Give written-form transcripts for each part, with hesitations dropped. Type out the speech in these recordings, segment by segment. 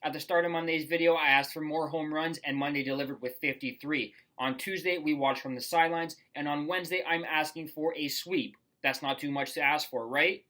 At the start of Monday's video, I asked for more home runs, and Monday delivered with 53. On Tuesday, we watched from the sidelines, and on Wednesday, I'm asking for a sweep. That's not too much to ask for, right?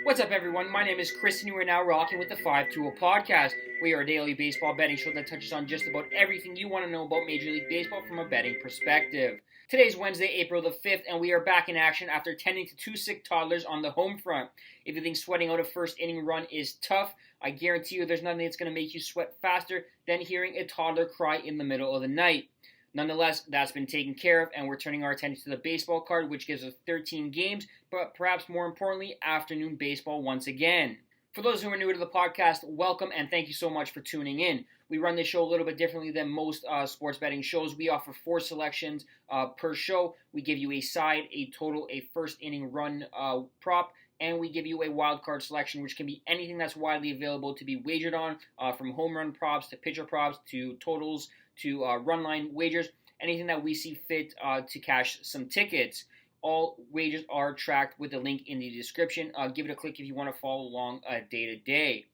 What's up, everyone? My name is Chris, and you are now rocking with the 520 podcast. We are a daily baseball betting show that touches on just about everything you want to know about Major League Baseball from a betting perspective. Today's Wednesday, April the 5th, and we are back in action after tending to two sick toddlers on the home front. If you think sweating out a first inning run is tough, I guarantee you there's nothing that's going to make you sweat faster than hearing a toddler cry in the middle of the night. Nonetheless, that's been taken care of, and we're turning our attention to the baseball card, which gives us 13 games, but perhaps more importantly, afternoon baseball once again. For those who are new to the podcast, welcome, and thank you so much for tuning in. We run this show a little bit differently than most sports betting shows. We offer 4 selections per show. We give you a side, a total, a first inning run prop, and we give you a wild card selection, which can be anything that's widely available to be wagered on, from home run props to pitcher props to totals to run line wagers, anything that we see fit to cash some tickets. All wagers are tracked with the link in the description. Give it a click if you want to follow along day to day.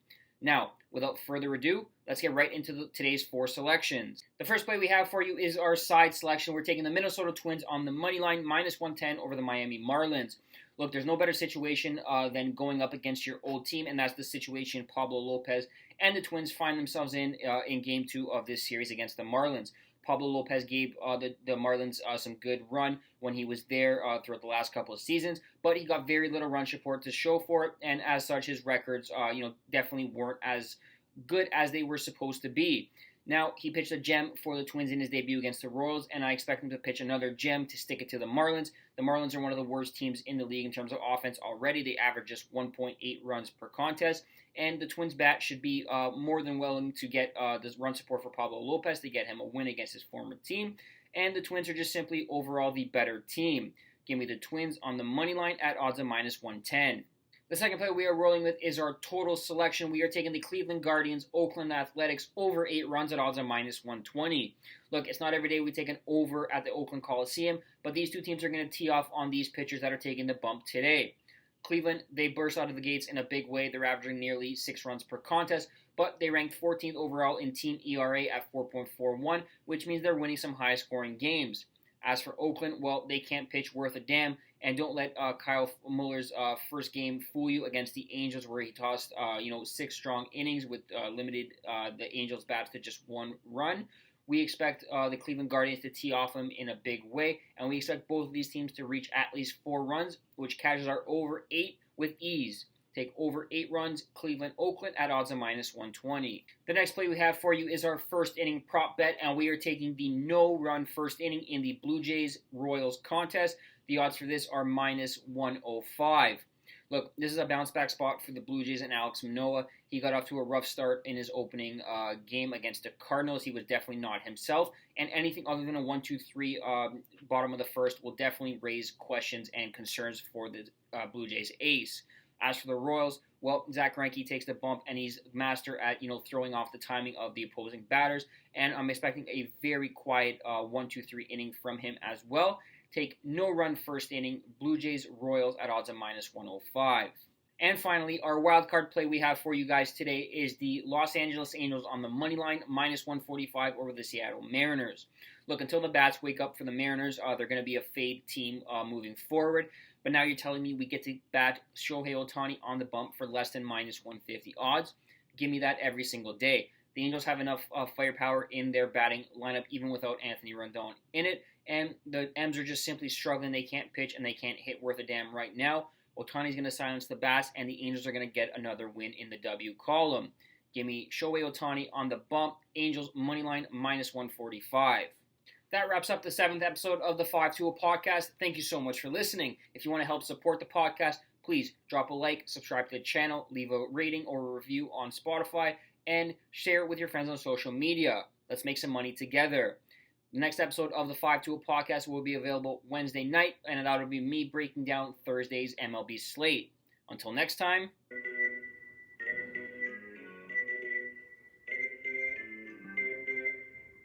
Now, without further ado, let's get right into today's 4 selections. The first play we have for you is our side selection. We're taking the Minnesota Twins on the money line, minus 110 over the Miami Marlins. Look, there's no better situation than going up against your old team, and that's the situation Pablo Lopez and the Twins find themselves in Game 2 of this series against the Marlins. Pablo Lopez gave the Marlins some good run when he was there throughout the last couple of seasons, but he got very little run support to show for it, and as such, his records definitely weren't as good as they were supposed to be. Now, he pitched a gem for the Twins in his debut against the Royals, and I expect him to pitch another gem to stick it to the Marlins. The Marlins are one of the worst teams in the league in terms of offense already. They average just 1.8 runs per contest, and the Twins' bat should be more than willing to get this run support for Pablo Lopez to get him a win against his former team, and the Twins are just simply overall the better team. Give me the Twins on the money line at odds of minus 110. The second play we are rolling with is our total selection. We are taking the Cleveland Guardians, Oakland Athletics over 8 runs at odds of minus 120. Look, it's not every day we take an over at the Oakland Coliseum, but these two teams are going to tee off on these pitchers that are taking the bump today. Cleveland, they burst out of the gates in a big way. They're averaging nearly 6 runs per contest, but they ranked 14th overall in team ERA at 4.41, which means they're winning some high-scoring games. As for Oakland, well, they can't pitch worth a damn, and don't let Kyle Muller's first game fool you against the Angels, where he tossed 6 strong innings with limited the Angels' bats to just 1 run. We expect the Cleveland Guardians to tee off him in a big way, and we expect both of these teams to reach at least 4 runs, which cashes our over 8 with ease. Take over 8 runs, Cleveland-Oakland at odds of minus 120. The next play we have for you is our first inning prop bet, and we are taking the no-run first inning in the Blue Jays-Royals contest. The odds for this are minus 105. Look, this is a bounce-back spot for the Blue Jays and Alex Manoah. He got off to a rough start in his opening game against the Cardinals. He was definitely not himself, and anything other than a 1-2-3 bottom of the first will definitely raise questions and concerns for the Blue Jays ace. As for the Royals, well, Zach Greinke takes the bump, and he's master at throwing off the timing of the opposing batters, and I'm expecting a very quiet 1-2-3 inning from him as well. Take no-run first inning, Blue Jays, Royals at odds of minus 105. And finally, our wild card play we have for you guys today is the Los Angeles Angels on the money line, minus 145 over the Seattle Mariners. Look, until the bats wake up for the Mariners, they're going to be a fade team moving forward. But now you're telling me we get to bat Shohei Ohtani on the bump for less than minus 150 odds? Give me that every single day. The Angels have enough firepower in their batting lineup, even without Anthony Rendon in it. And the M's are just simply struggling. They can't pitch and they can't hit worth a damn right now. Ohtani's going to silence the bats, and the Angels are going to get another win in the W column. Give me Shohei Ohtani on the bump. Angels moneyline minus 145. That wraps up the 7th episode of the 520 podcast. Thank you so much for listening. If you want to help support the podcast, please drop a like, subscribe to the channel, leave a rating or a review on Spotify, and share it with your friends on social media. Let's make some money together. The next episode of the 520 podcast will be available Wednesday night, and that'll be me breaking down Thursday's MLB slate. Until next time.